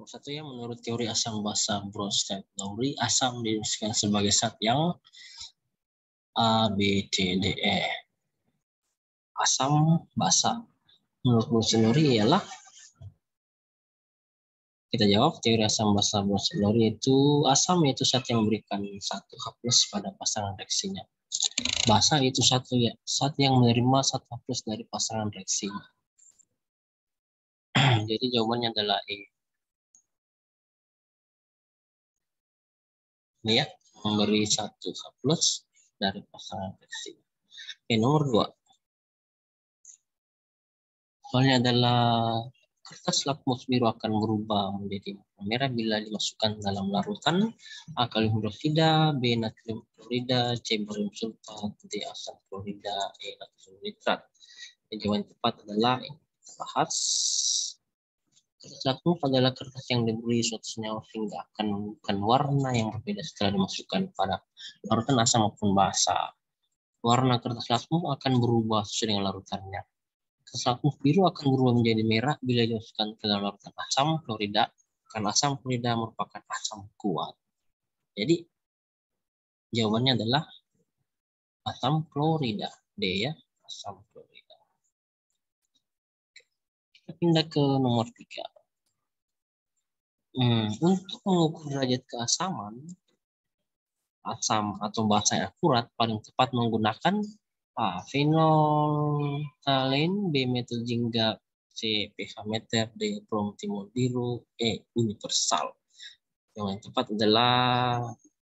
Nomor satu ya, menurut teori asam basa Bronsted-Lowry, asam didefinisikan sebagai zat yang A, B, C, D, E. Asam basa. Menurut Bronsted-Lowry ialah, kita jawab, teori asam basa Bronsted-Lowry itu asam yaitu zat yang memberikan 1H+ pada pasangan reaksinya. Basa itu zat yang menerima 1H+ dari pasangan reaksinya. Jadi jawabannya adalah E. Ini ya, memberi 1H+ dari pasangan reaksi. Oke, nomor 2. Soalnya adalah kertas lakmus biru akan berubah menjadi merah bila dimasukkan dalam larutan A. Kalium hidroksida, B. Natrium klorida, C. barium sulfat, D. asam klorida, E. natrium nitrat. Jawaban tepat adalah ini. Bahas. Kertas lakmus adalah kertas yang diberi suatu senyawa sehingga akan menunjukkan warna yang berbeda setelah dimasukkan pada larutan asam maupun basa. Warna kertas lakmus akan berubah sesuai dengan larutannya. Kertas lakmus biru akan berubah menjadi merah bila dimasukkan ke dalam larutan asam klorida, karena asam klorida merupakan asam kuat. Jadi jawabannya adalah asam klorida, D ya, asam klorida. Kita pindah ke nomor 3. Untuk mengukur derajat keasaman asam atau basa yang akurat, paling tepat menggunakan A. Phenolphthalein, B. metil jingga, C. pH meter, D. brom timol biru, E. universal. Yang tepat adalah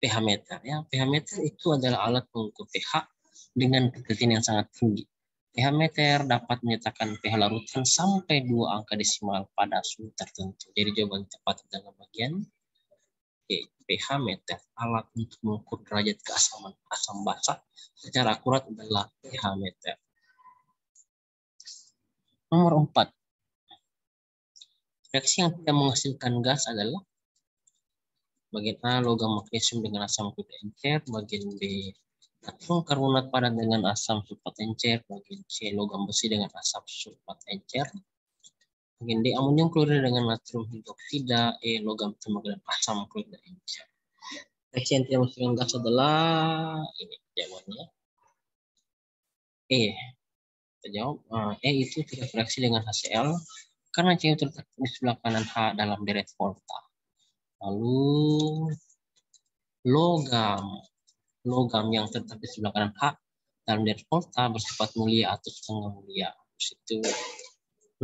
pH meter. Ya, pH meter itu adalah alat pengukur pH dengan ketelitian yang sangat tinggi. pH meter dapat menyatakan pH larutan sampai 2 angka desimal pada suhu tertentu. Jadi jawaban tepat adalah bagian E. pH meter, alat untuk mengukur derajat keasaman asam basa secara akurat adalah pH meter. Nomor 4. Reaksi yang tidak menghasilkan gas adalah bagian A. logam magnesium dengan asam klorida encer, bagian B. natrium karbonat padat dengan asam sulfat encer, bagian C. logam besi dengan asam sulfat encer, bagian D. amonium klorida dengan natrium hidroksida, E. logam tembak dengan asam klorida encer. Reaksi yang tidak menghasilkan gas adalah ini jawabannya E. Kita jawab E itu tidak bereaksi dengan HCl karena CO terletak di sebelah kanan H dalam deret volta. Lalu logam yang terletak di sebelah kanan H dalam deret volta bersifat mulia atau setengah mulia. Itu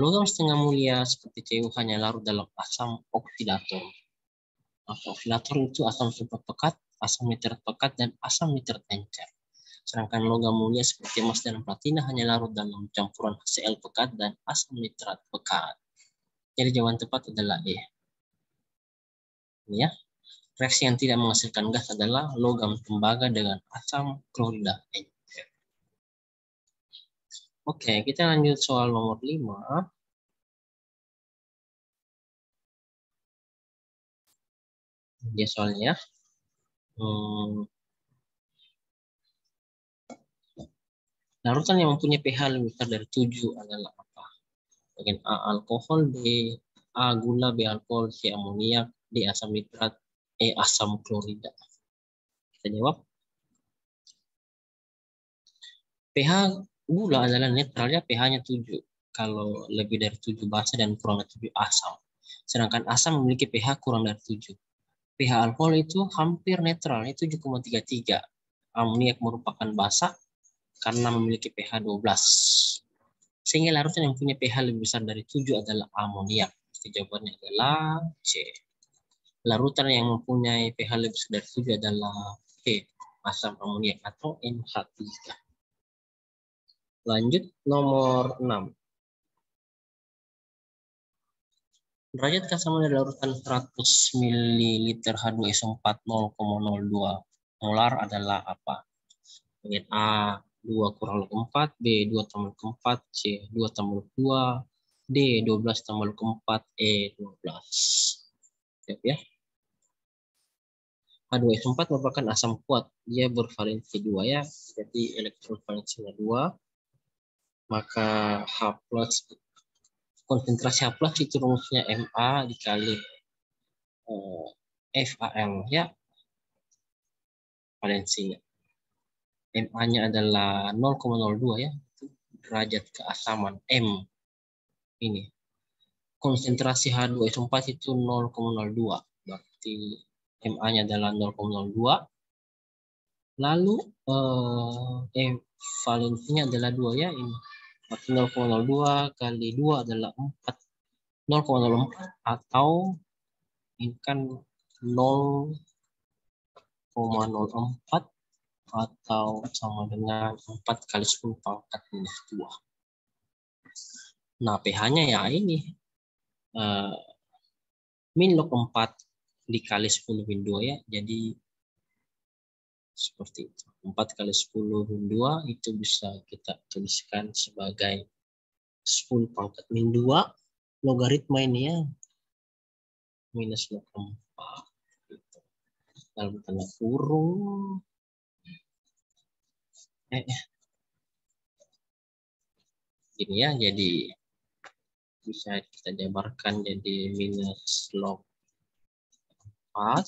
logam setengah mulia seperti Cu hanya larut dalam asam oksidator. Asam oksidator itu asam sulfat pekat, asam nitrat pekat, dan asam nitrat encer. Sedangkan logam mulia seperti emas dan platina hanya larut dalam campuran HCl pekat dan asam nitrat pekat. Jadi jawaban tepat adalah E. Ini ya. Reaksi yang tidak menghasilkan gas adalah logam tembaga dengan asam klorida encer. Oke, kita lanjut soal nomor 5. Dia soalnya ya. Larutan yang mempunyai pH lebih besar dari 7 adalah apa? Bagian A. alkohol, B. A. gula, B. alkohol, C. amoniak, D. asam nitrat, E. asam klorida. Kita jawab. pH gula adalah netral ya, pH-nya 7. Kalau lebih dari 7 basa dan kurang dari 7 asam. Sedangkan asam memiliki pH kurang dari 7. pH alkohol itu hampir netral, itu 7,33. Amoniak merupakan basa karena memiliki pH 12. Sehingga larutan yang punya pH lebih besar dari 7 adalah amoniak. Jawabannya adalah C. Larutan yang mempunyai pH lebih besar dari 7 adalah E. asam amoniak atau NH3. Lanjut nomor 6. Derajat keasaman dari larutan 100 ml H2SO4 0,02 molar adalah apa? Bagian A 2 kurang log 4, B 2 tambah log 4, C 2 tambah log 2, D 12 tambah log 4, E 12. Siap ya. H2SO4 merupakan asam kuat. Dia bervalensi 2 ya. Jadi elektron valensinya 2. Maka H+, konsentrasi H+ itu rumusnya Ma dikali FAL ya, valensinya. MA-nya adalah 0,02 ya, derajat keasaman M ini. Konsentrasi H2SO4 itu 0,02, berarti MA-nya adalah 0,02. Lalu valensinya adalah 2 ya, ini. Berarti 0,02 kali 2 adalah 4. 0,04 atau ini kan 0,04 atau sama dengan 4 kali 10 pangkat minus 2. Nah, pH-nya ya ini min log 4 dikali 10 min 2 ya. Jadi seperti itu. 4 kali 10 min 2 itu bisa kita tuliskan sebagai 10 pangkat min 2 logaritma ini ya. Minus log 4. Gitu. Dalam tanda kurung. Gini ya, jadi bisa kita jabarkan jadi minus log 4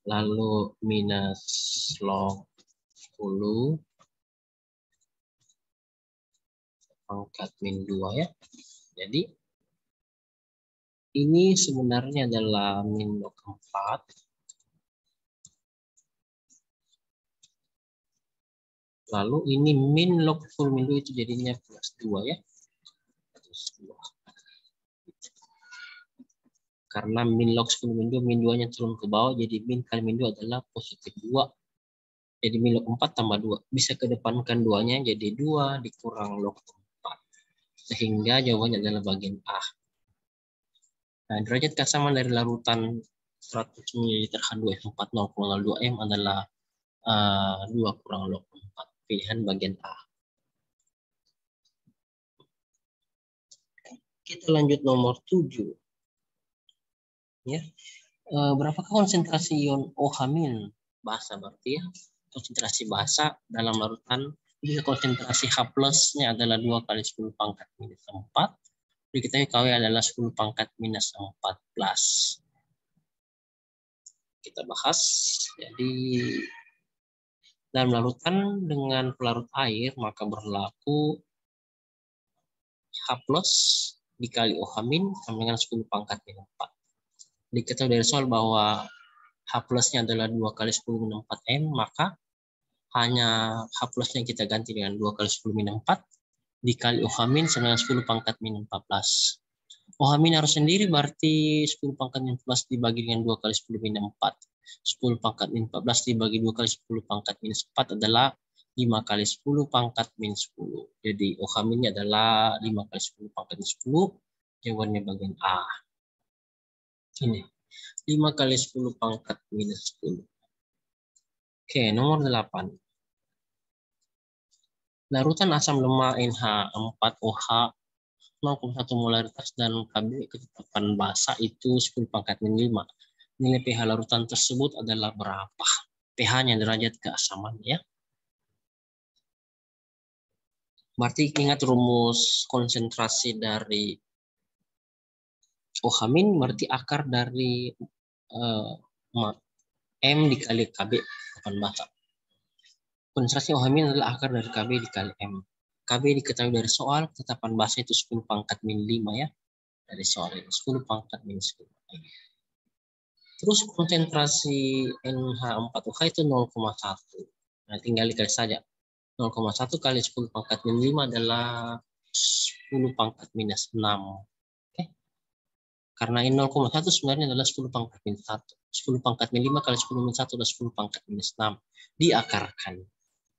lalu minus log 10 pangkat min 2 ya. Jadi ini sebenarnya adalah min log 4 lalu ini min log 10 min 2 itu jadinya plus 2 ya. Plus 2. Karena min log 10 min 2, min 2-nya turun ke bawah, jadi min kali min 2 adalah positif 2. Jadi min log 4 tambah 2. Bisa kedepankan 2-nya jadi 2 dikurang log 4. Sehingga jawabannya adalah bagian A. Nah, derajat keasaman dari larutan 100 ml H2SO4 0,02 M adalah 2 kurang log 4. Pilihan bagian A. Kita lanjut nomor 7. Ya. Berapakah konsentrasi ion OH- basa berarti ya? Konsentrasi basa dalam larutan, jika konsentrasi H+-nya adalah 2 kali 10 pangkat minus 4, diketahui KW adalah 10 pangkat minus 14. Kita bahas. Jadi dalam larutan dengan pelarut air maka berlaku H+ dikali OH- sama dengan 10 pangkat minus 4. Diketahui dari soal bahwa H+-nya adalah 2 kali 10 min 4 M, maka hanya H+-nya kita ganti dengan 2 kali 10 min 4 dikali OH- sama dengan 10 pangkat min 14. OH- harus sendiri, berarti 10 pangkat min 14 dibagi dengan 2 kali 10 min 4. 10 pangkat min 14 dibagi 2 kali 10 pangkat minus 4 adalah 5 kali 10 pangkat min 10. Jadi OH- adalah 5 kali 10 pangkat min 10. Jawabannya bagian A. Ini 5 kali 10 pangkat minus 10. Oke, nomor 8. Larutan asam lemak NH4OH 0,1 molaritas dan Kb ketetapan basa itu 10 pangkat min 5. Nilai pH larutan tersebut adalah berapa? pH-nya derajat keasaman ya. Berarti ingat rumus konsentrasi dari OH- berarti akar dari M dikali Kb ketetapan basa. Konsentrasi OH- adalah akar dari Kb dikali M. Kb diketahui dari soal, ketetapan basa itu 10 pangkat min 5 ya. Dari soal ini 10 pangkat min 10. Terus konsentrasi NH4OH itu 0,1. Nah, tinggal dikali saja. 0,1 kali 10 pangkat min 5 adalah 10 pangkat minus 6. Oke. Karena ini 0,1 sebenarnya adalah 10 pangkat min 1. 10 pangkat min 5 kali 10 min 1 adalah 10 pangkat minus 6. Diakarkan.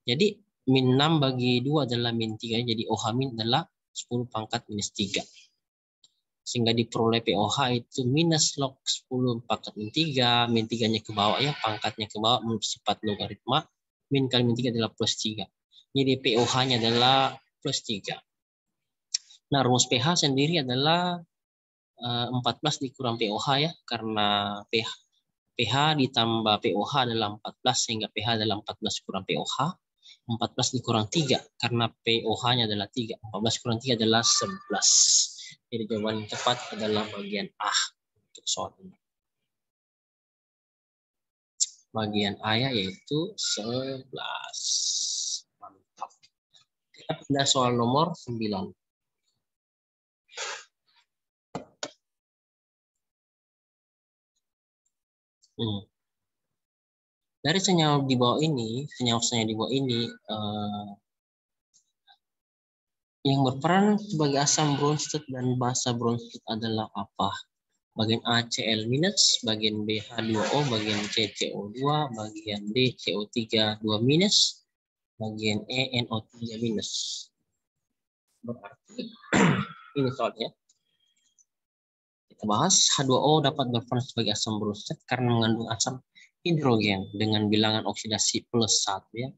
Jadi min 6 bagi 2 adalah min 3. Jadi OH- adalah 10 pangkat minus 3. Sehingga diperoleh POH itu minus log 10 pangkat min 3. Min 3-nya ke bawah ya. Pangkatnya ke bawah menurut sifat logaritma. Min kali min 3 adalah plus 3. Jadi POH-nya adalah plus 3. Nah, rumus pH sendiri adalah 14 dikurang POH ya. Karena pH ditambah POH adalah 14 sehingga pH adalah 14 kurang POH. 14 dikurang 3 karena POH-nya adalah 3. 14 kurang 3 adalah 11. Jadi jawaban yang tepat adalah bagian A untuk soal ini. Bagian A yaitu 11. Mantap. Kita pindah soal nomor 9. Dari senyawa di bawah ini, senyawa-senyawa di bawah ini yang berperan sebagai asam Bronsted dan basa Bronsted adalah apa? Bagian A Cl-, bagian B H2O, bagian C CO2, bagian D CO3 2-, bagian E NO3-. Berarti ini soalnya. Kita bahas H2O dapat berperan sebagai asam Bronsted karena mengandung asam hidrogen dengan bilangan oksidasi +1 ya.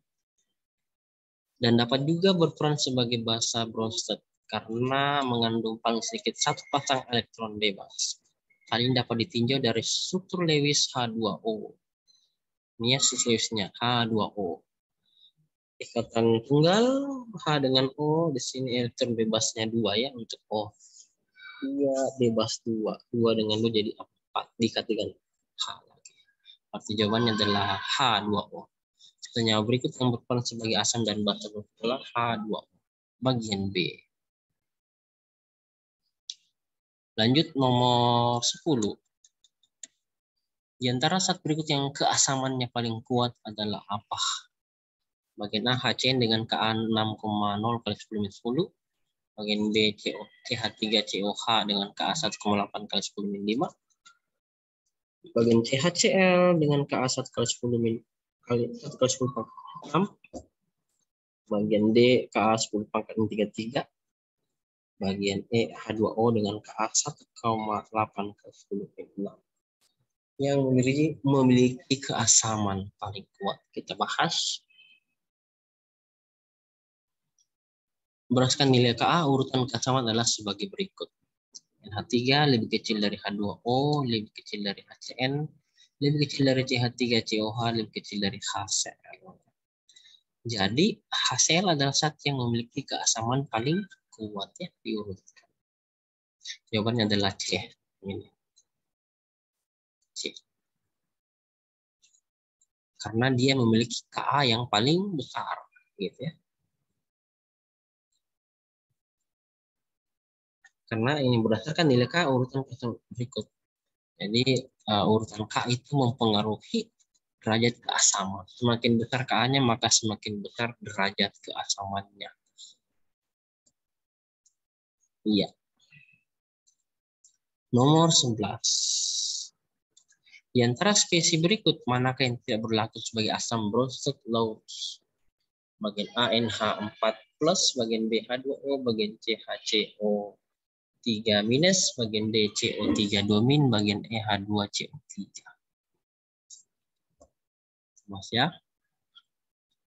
Dan dapat juga berperan sebagai basa Bronsted karena mengandung paling sedikit 1 pasang elektron bebas. Hal ini dapat ditinjau dari struktur Lewis H2O. Ini ya struktur Lewisnya H2O. Ikatan tunggal H dengan O, di sini elektron bebasnya 2 ya untuk O. 2 bebas 2. 2 dengan 2 jadi 4 dikalikan H lagi. Arti jawabannya adalah H2O. Senyawa berikut yang berperan sebagai asam dan basa adalah H2O. Bagian B. Lanjut nomor 10. Di antara zat berikut yang keasamannya paling kuat adalah apa? Bagian A HCN dengan Ka 6,0 kali 10-10. Bagian B CH3COH dengan Ka 1,8 kali 10-5. Bagian C HCl dengan Ka 1 kali 10 kali 1 kali 10 pangkat 6. Bagian D Ka 10 pangkat 33. Bagian E H2O dengan Ka 1,8 kali 10-6. Yang memiliki keasaman paling kuat. Kita bahas. Berdasarkan nilai Ka, urutan keasaman adalah sebagai berikut. NH3 lebih kecil dari H2O, lebih kecil dari HCN, lebih kecil dari CH3COH, lebih kecil dari HCl. Jadi HCl adalah zat yang memiliki keasaman paling kuat ya diurutkan. Jawabannya adalah C. Ini. C. Karena dia memiliki Ka yang paling besar, gitu ya. Karena ini berdasarkan nilai K urutan berikut. Jadi urutan K itu mempengaruhi derajat keasaman. Semakin besar Ka-nya maka semakin besar derajat keasamannya. Iya. Nomor 11. Di antara spesies berikut manakah yang tidak berlaku sebagai asam Bronsted Lowes? Bagian A NH4+, bagian B H2O, bagian C HCO3-, bagian D CO3 2-, bagian E H2CO3. Mas ya.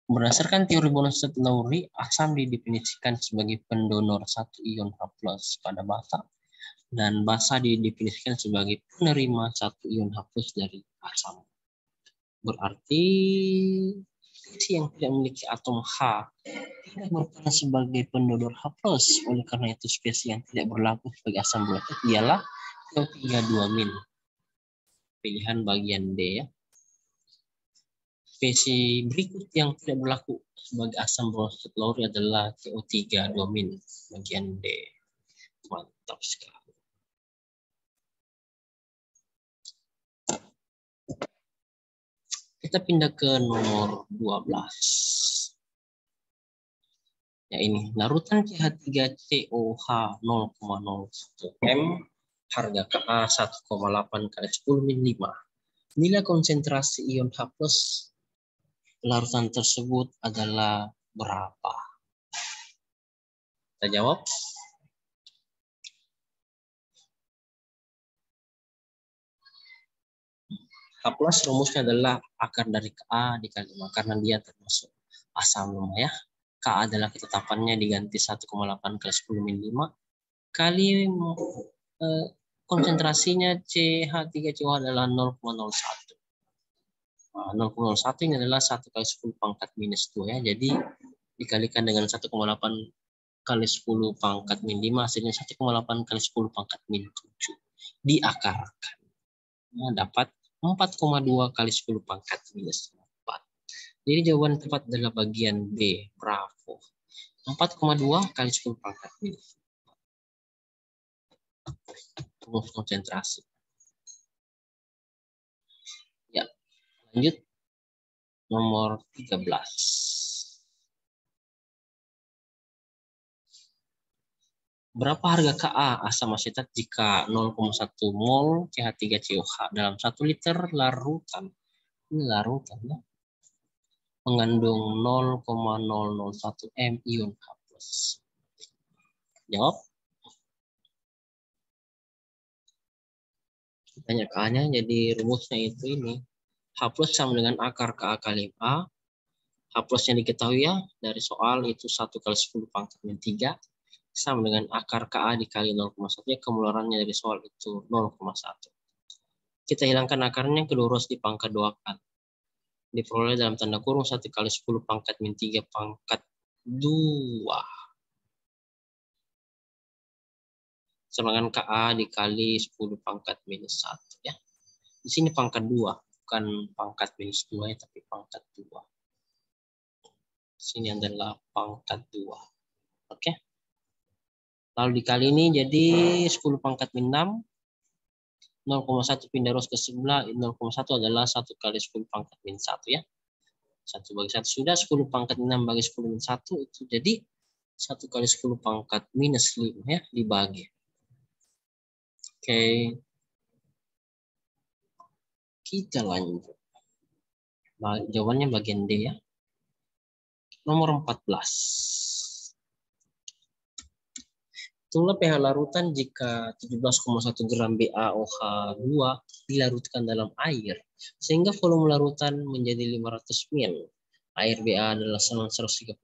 Berdasarkan teori Bronsted-Lowry, asam didefinisikan sebagai pendonor 1 ion H+ pada basa dan basa didefinisikan sebagai penerima 1 ion H+ dari asam. Berarti spesies yang tidak memiliki atom H tidak berperan sebagai pendonor H+. Oleh karena itu spesies yang tidak berlaku sebagai asam Bronsted ialah CO3 2-. Pilihan bagian D ya. Spesies berikut yang tidak berlaku sebagai asam Bronsted-Lowry adalah CO3 2-, bagian D. Mantap sekali. Kita pindah ke nomor 12. Ya ini, larutan CH3COH 0,01 M, harga Ka 1,8 kali 10-5. Nilai konsentrasi ion H+ larutan tersebut adalah berapa? Kita jawab. H+ rumusnya adalah akar dari Ka dikali 5 karena dia termasuk asam lemah ya. Ka adalah ketetapannya diganti 1,8 kali 10-5 kali konsentrasinya CH3COH adalah 0,01. 0,01 ini adalah 1 kali 10 pangkat minus 2 ya. Jadi dikalikan dengan 1,8 kali 10 pangkat min 5 hasilnya 1,8 kali 10 pangkat min 7. Diakarkan. Nah, dapat 4,2 kali 10 pangkat minus 4. Jadi jawaban tepat adalah bagian B. Bravo. 4,2 kali 10 pangkat minus 4. Rumus konsentrasi. Ya, lanjut. Nomor 13. Berapa harga Ka asam asetat jika 0,1 mol CH3COH dalam 1 liter larutan? Ini larutan ya. Mengandung 0,001 M ion H+. Jawab. Tanya Ka-nya, jadi rumusnya itu ini. H+ sama dengan akar Ka kali A. H+ yang diketahui ya dari soal itu 1 kali 10 pangkat min 3 sama dengan akar Ka dikali 0,1 ya, keluarannya dari soal itu 0,1. Kita hilangkan akarnya, kedua harus dipangkat 2 kali. Diperoleh dalam tanda kurung 1 kali 10 pangkat min 3 pangkat 2. Sama dengan Ka dikali 10 pangkat minus 1 ya. Di sini pangkat 2, bukan pangkat minus 2 ya, tapi pangkat 2. Sini adalah pangkat 2. Oke. Lalu dikali ini jadi 10 pangkat min 6. 0,1 pindah ruas ke sebelah, 0,1 adalah 1 kali 10 pangkat min 1 ya. 1 bagi 1 sudah, 10 pangkat 6 bagi 10 min 1 itu jadi 1 kali 10 pangkat minus 5 ya, dibagi. Oke. Kita lanjut. Jawabannya bagian D ya. Nomor 14. Hitunglah pH larutan jika 17,1 gram BaOH2 dilarutkan dalam air sehingga volume larutan menjadi 500 ml. Air Ba adalah sama 137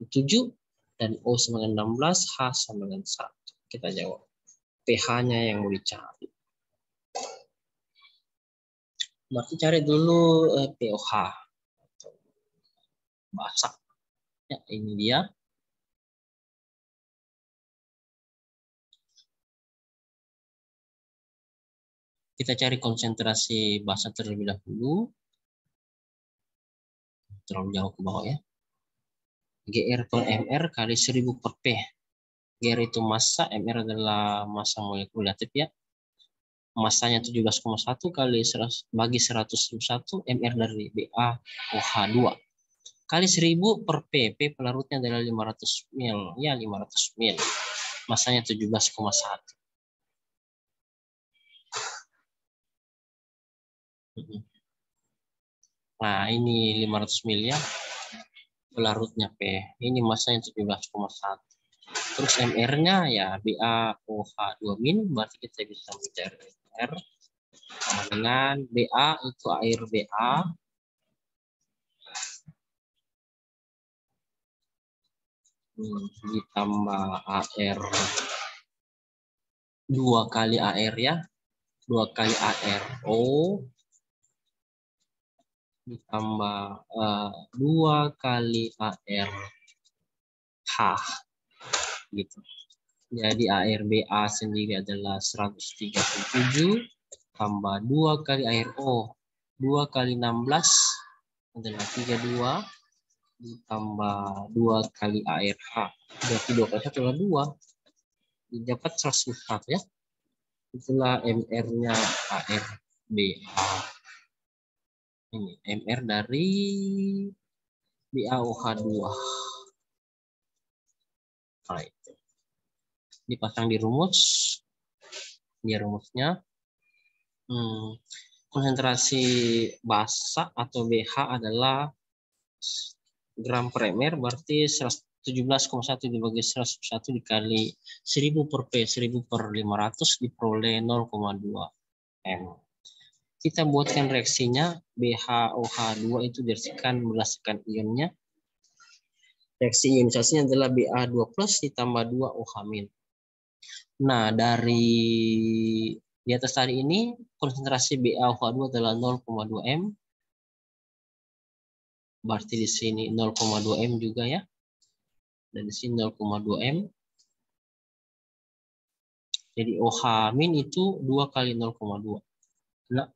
dan O sama dengan 16, H sama dengan 1. Kita jawab. pH-nya yang mau dicari. Berarti cari dulu pOH. Basa. Ya, ini dia. Kita cari konsentrasi basa terlebih dahulu. Terlalu jauh ke bawah ya. GR per MR kali 1000 per P. GR itu massa, MR adalah massa molekul reaktif ya. Massanya 17,1 kali 100 bagi 101 MR dari BaOH2 kali 1000 per P. P pelarutnya adalah 500 ml. Ya, 500 ml. Massanya 17,1. Nah, ini 500 ml ya. Pelarutnya P. Ini massanya 17,1. Terus MR-nya ya BaOH2 min, berarti kita bisa mencari R sama dengan Ba itu air Ba ditambah AR 2 kali AR ya, 2 kali ARO ditambah 2 kali ARH gitu. Jadi air Ba sendiri adalah 137 tambah 2 kali air O 2 kali 16 adalah 32 ditambah 2 kali air H. Berarti 2 kali 1 adalah 2. Dapat 101 ya. Itulah MR-nya air Ba. Ini MR dari BaOH2. Nah, itu. Dipasang di rumus. Ini rumusnya. Konsentrasi basa atau BH adalah gram per ml, berarti 17,1 dibagi 101 dikali 1000 per P, 1000 per 500 diperoleh 0,2 M. Kita buatkan reaksinya, BaOH2 itu direaksikan berdasarkan ionnya. Reaksi ionisasinya adalah Ba2+ ditambah 2 OH-. Nah, dari di atas tadi ini konsentrasi BaOH2 adalah 0,2 M. Berarti di sini 0,2 M juga ya. Dan di sini 0,2 M. Jadi OH min itu 2 kali 0,2.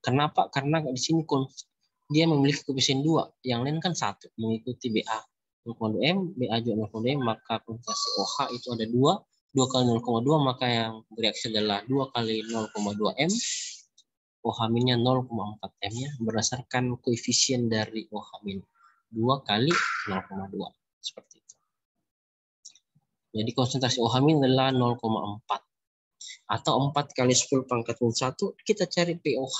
Kenapa? Karena di sini dia memiliki koefisien 2. Yang lain kan 1 mengikuti BA. 0,2 M, BA juga 0,2 M, maka konsentrasi OH itu ada 2. 2 kali 0,2, maka yang bereaksi adalah 2 kali 0,2 M. OH minnya 0,4 M ya, berdasarkan koefisien dari OH min. 2 kali 0,2. Seperti itu. Jadi konsentrasi OH min adalah 0,4. Atau 4 kali 10 pangkat min 1, kita cari POH.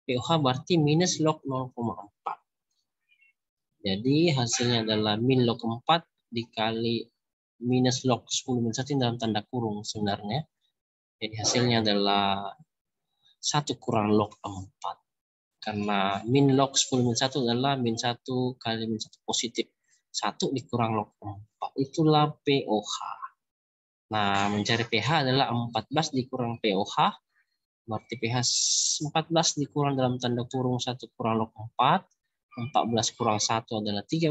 POH berarti minus log 0,4. Jadi hasilnya adalah min log 4 dikali minus log 10 min 1 dalam tanda kurung sebenarnya. Jadi hasilnya adalah 1 kurang log 4. Karena min log 10 min 1 adalah min 1 kali min 1 positif. 1 dikurang log 4. Itulah POH. Nah, mencari pH adalah 14 dikurang POH. Berarti pH 14 dikurang dalam tanda kurung 1 kurang log 4. 14 kurang 1 adalah 13.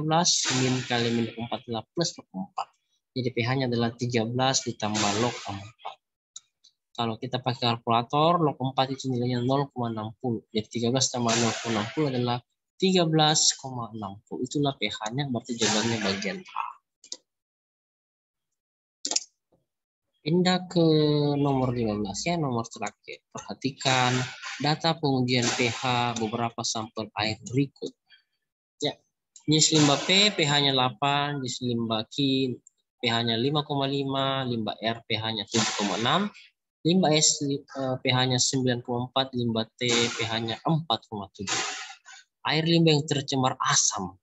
Min kali min 4 adalah plus log 4. Jadi pH-nya adalah 13 ditambah log 4. Kalau kita pakai kalkulator, log 4 itu nilainya 0,60. Jadi 13 tambah 0,60 adalah 13,60. Itulah pH-nya, berarti jawabannya bagian A. Pindah ke nomor 15 ya, nomor terakhir. Perhatikan data pengujian pH beberapa sampel air berikut. Ya, jenis limbah P pH-nya 8, jenis limbah Q pH-nya 5,5, limbah R pH-nya 7,6, limbah S pH-nya 9,4, limbah T pH-nya 4,7. Air limbah yang tercemar asam.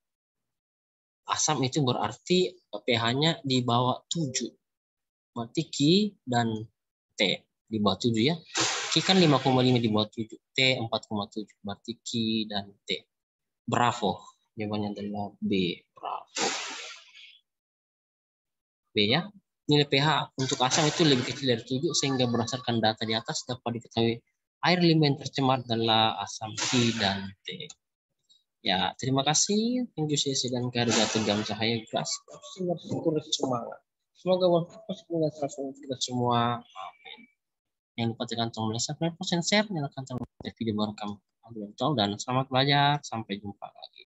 Asam itu berarti pH-nya di bawah 7. Berarti Q dan T di bawah 7 ya. Q kan 5,5 di bawah 7. T 4,7. Berarti Q dan T. Bravo. Jawabannya adalah B. Bravo. B ya. Nilai pH untuk asam itu lebih kecil dari 7 sehingga berdasarkan data di atas dapat diketahui air limbah yang tercemar adalah asam Q dan T. Ya, terima kasih. Thank you sesi dan keharga Tegam Cahaya Gas. Semangat. Semoga berfokus dengan kita semua. Amin. Jangan lupa tekan tombol subscribe, share, nyalakan tombol video baru kami. Dan selamat belajar. Sampai jumpa lagi.